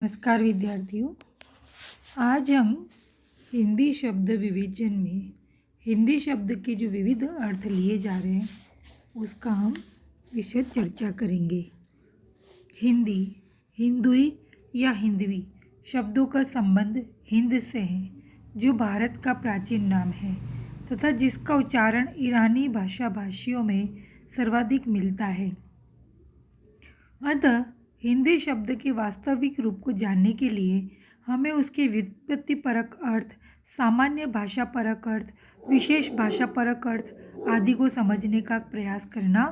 नमस्कार विद्यार्थियों। आज हम हिंदी शब्द विवेचन में हिंदी शब्द के जो विविध अर्थ लिए जा रहे हैं उसका हम विशद चर्चा करेंगे। हिंदी, हिंदुई या हिंदवी शब्दों का संबंध हिंद से है, जो भारत का प्राचीन नाम है तथा जिसका उच्चारण ईरानी भाषा भाषियों में सर्वाधिक मिलता है। अतः हिंदी शब्द के वास्तविक रूप को जानने के लिए हमें उसके व्युत्पत्ति परक अर्थ, सामान्य भाषा परक अर्थ, विशेष भाषा परक अर्थ आदि को समझने का प्रयास करना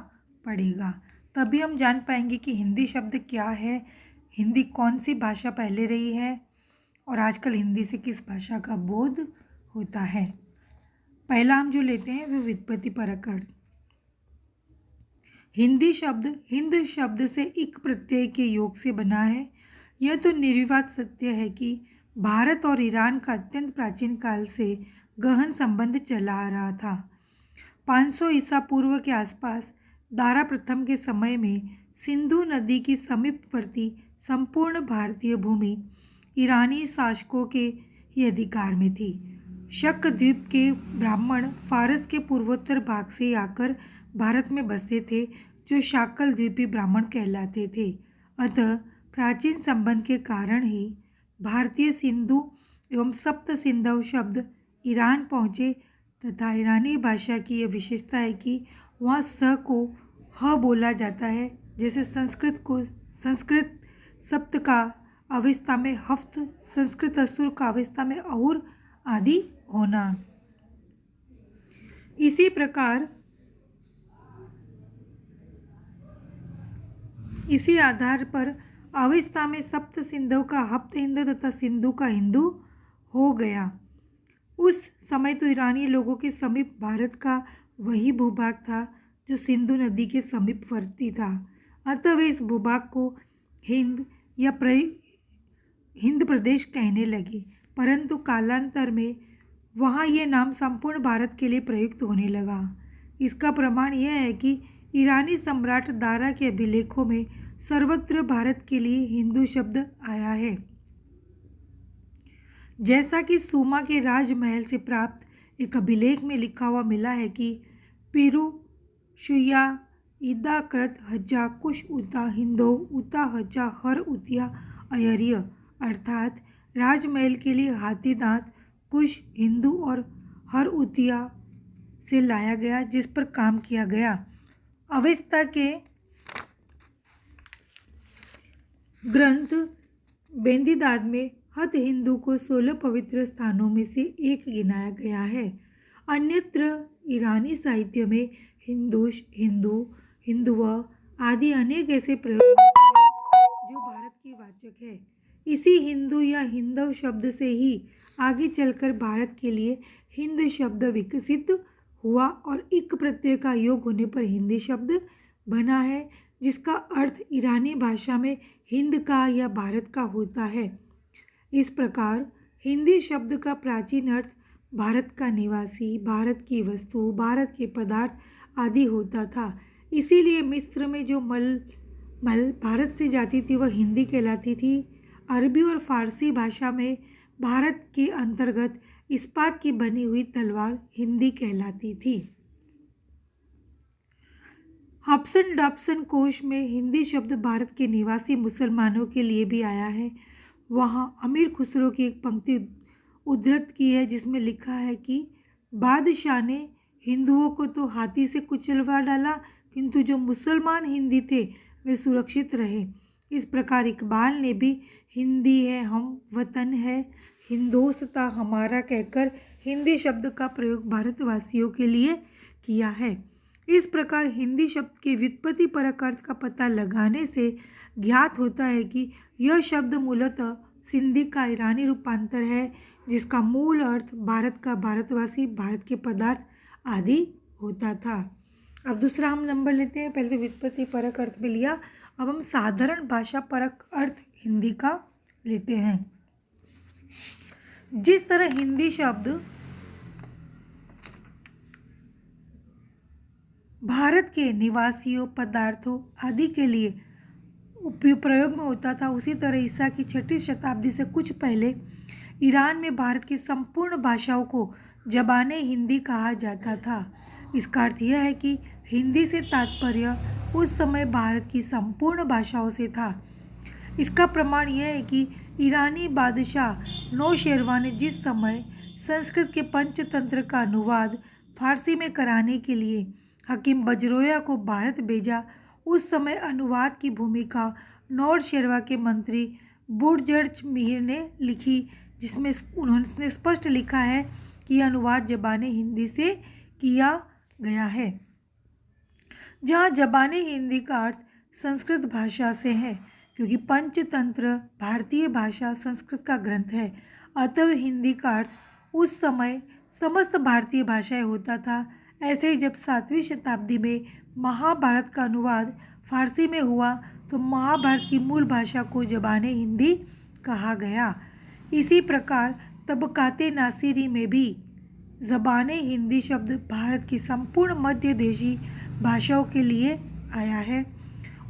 पड़ेगा। तभी हम जान पाएंगे कि हिंदी शब्द क्या है, हिंदी कौन सी भाषा पहले रही है और आजकल हिंदी से किस भाषा का बोध होता है। पहला हम जो लेते हैं वो व्युत्पत्ति परक अर्थ। हिंदी शब्द हिंद शब्द से इक प्रत्यय के योग से बना है। यह तो निर्विवाद सत्य है कि भारत और ईरान का अत्यंत प्राचीन काल से गहन संबंध चला आ रहा था। 500 ईसा पूर्व के आसपास दारा प्रथम के समय में सिंधु नदी की समीपवर्ती संपूर्ण भारतीय भूमि ईरानी शासकों के ही अधिकार में थी। शक द्वीप के ब्राह्मण फारस के पूर्वोत्तर भाग से आकर भारत में बसे थे, जो शाकल द्वीपी ब्राह्मण कहलाते थे। अतः प्राचीन संबंध के कारण ही भारतीय सिंधु एवं सप्त सिंधव शब्द ईरान पहुँचे तथा ईरानी भाषा की यह विशेषता है कि वहाँ स को ह बोला जाता है, जैसे संस्कृत सप्त का अवस्था में हफ्त, संस्कृत असुर का अवस्था में अहुर आदि होना। इसी आधार पर अवस्था में सप्त सिंधु का हप्त हिंदू तथा सिंधु का हिंदू हो गया। उस समय तो ईरानी लोगों के समीप भारत का वही भूभाग था जो सिंधु नदी के समीपवर्ती था। अतः वे इस भूभाग को हिंद या हिंद प्रदेश कहने लगे, परंतु कालांतर में वहाँ ये नाम संपूर्ण भारत के लिए प्रयुक्त होने लगा। इसका प्रमाण यह है कि ईरानी सम्राट दारा के अभिलेखों में सर्वत्र भारत के लिए हिंदू शब्द आया है। जैसा कि सुमा के राजमहल से प्राप्त एक अभिलेख में लिखा हुआ मिला है कि पिरु शुया ईदा कृत हज्जा कुश उता हिंदो उता हज्जा हर उतिया अयर्य, अर्थात राजमहल के लिए हाथी दांत कुश, हिंदू और हर उतिया से लाया गया, जिस पर काम किया गया। अवेस्ता के ग्रंथ बेंदीदाद में हत हिंदू को 16 पवित्र स्थानों में से एक गिनाया गया है। अन्यत्र ईरानी साहित्य में हिंदुश, हिंदू, हिंदुव आदि अनेक ऐसे प्रयोग होते हैं जो भारत के वाचक है। इसी हिंदू या हिंदव शब्द से ही आगे चलकर भारत के लिए हिंद शब्द विकसित हुआ और इक प्रत्यय का योग होने पर हिंदी शब्द बना है, जिसका अर्थ ईरानी भाषा में हिंद का या भारत का होता है। इस प्रकार हिंदी शब्द का प्राचीन अर्थ भारत का निवासी, भारत की वस्तु, भारत के पदार्थ आदि होता था। इसीलिए मिस्र में जो मल भारत से जाती थी वह हिंदी कहलाती थी। अरबी और फारसी भाषा में भारत के अंतर्गत इस्पात की बनी हुई तलवार हिंदी कहलाती थी। हब्सन डॉब्सन कोश में हिंदी शब्द भारत के निवासी मुसलमानों के लिए भी आया है। वहाँ अमीर खुसरो की एक पंक्ति उद्धृत की है, जिसमें लिखा है कि बादशाह ने हिंदुओं को तो हाथी से कुचलवा डाला, किंतु जो मुसलमान हिंदी थे वे सुरक्षित रहे। इस प्रकार इकबाल ने भी हिंदी है हम वतन है, हिंदोस्ता हमारा कहकर हिंदी शब्द का प्रयोग भारतवासियों के लिए किया है। इस प्रकार हिंदी शब्द के व्युत्पत्ति परक अर्थ का पता लगाने से ज्ञात होता है कि यह शब्द मूलतः सिंधी का ईरानी रूपांतर है, जिसका मूल अर्थ भारत का भारतवासी, भारत के पदार्थ आदि होता था। अब दूसरा हम नंबर लेते हैं। पहले व्युत्पत्ति परक अर्थ में लिया, अब हम साधारण भाषा परक अर्थ हिंदी का लेते हैं। जिस तरह हिंदी शब्द भारत के निवासियों, पदार्थों आदि के लिए प्रयोग में होता था, उसी तरह ईसा की 6वीं शताब्दी से कुछ पहले ईरान में भारत की संपूर्ण भाषाओं को ज़बाने हिंदी कहा जाता था। इसका अर्थ यह है कि हिंदी से तात्पर्य उस समय भारत की संपूर्ण भाषाओं से था। इसका प्रमाण यह है कि ईरानी बादशाह नौशेरवां ने जिस समय संस्कृत के पंचतंत्र का अनुवाद फारसी में कराने के लिए हकीम बजरोया को भारत भेजा, उस समय अनुवाद की भूमिका नौशेरवां के मंत्री बुरजर्ज मिहिर ने लिखी, जिसमें उन्होंने स्पष्ट लिखा है कि यह अनुवाद ज़बाने हिंदी से किया गया है। जहाँ ज़बाने हिंदी का अर्थ संस्कृत भाषा से है, क्योंकि पंचतंत्र भारतीय भाषा संस्कृत का ग्रंथ है, अतः हिंदी का अर्थ उस समय समस्त भारतीय भाषाएं होता था। ऐसे ही जब 7वीं शताब्दी में महाभारत का अनुवाद फारसी में हुआ तो महाभारत की मूल भाषा को ज़बाने हिंदी कहा गया। इसी प्रकार तबकाते नासिरी में भी ज़बाने हिंदी शब्द भारत की संपूर्ण मध्य देशी भाषाओं के लिए आया है।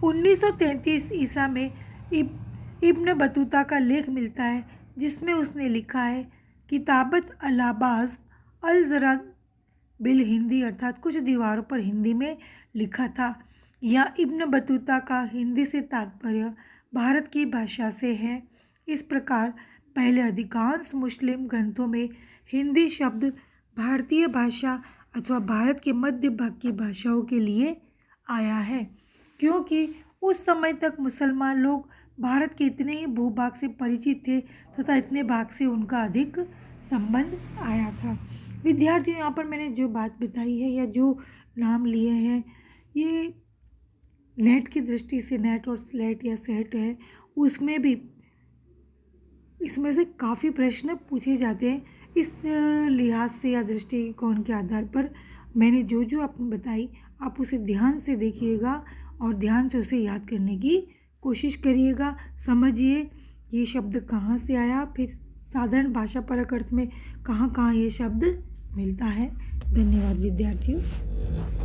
1933 ईसा में इब्न बतूता का लेख मिलता है, जिसमें उसने लिखा है किताबत अलाबाज अल ज़रा बिल हिंदी, अर्थात कुछ दीवारों पर हिंदी में लिखा था। यह इब्न बतूता का हिंदी से तात्पर्य भारत की भाषा से है। इस प्रकार पहले अधिकांश मुस्लिम ग्रंथों में हिंदी शब्द भारतीय भाषा अथवा भारत के मध्य भाग की भाषाओं के लिए आया है, क्योंकि उस समय तक मुसलमान लोग भारत के इतने ही भूभाग से परिचित थे तथा इतने भाग से उनका अधिक संबंध आया था। विद्यार्थियों, यहाँ पर मैंने जो बात बताई है या जो नाम लिए हैं, ये नेट की दृष्टि से, नेट और स्लेट या सेट है, उसमें भी इसमें से काफ़ी प्रश्न पूछे जाते हैं। इस लिहाज से या दृष्टिकोण के आधार पर मैंने जो जो आपको बताई, आप उसे ध्यान से देखिएगा और ध्यान से उसे याद करने की कोशिश करिएगा। समझिए ये शब्द कहाँ से आया, फिर साधारण भाषा परक अर्थ में कहाँ कहाँ ये शब्द मिलता है। धन्यवाद विद्यार्थियों।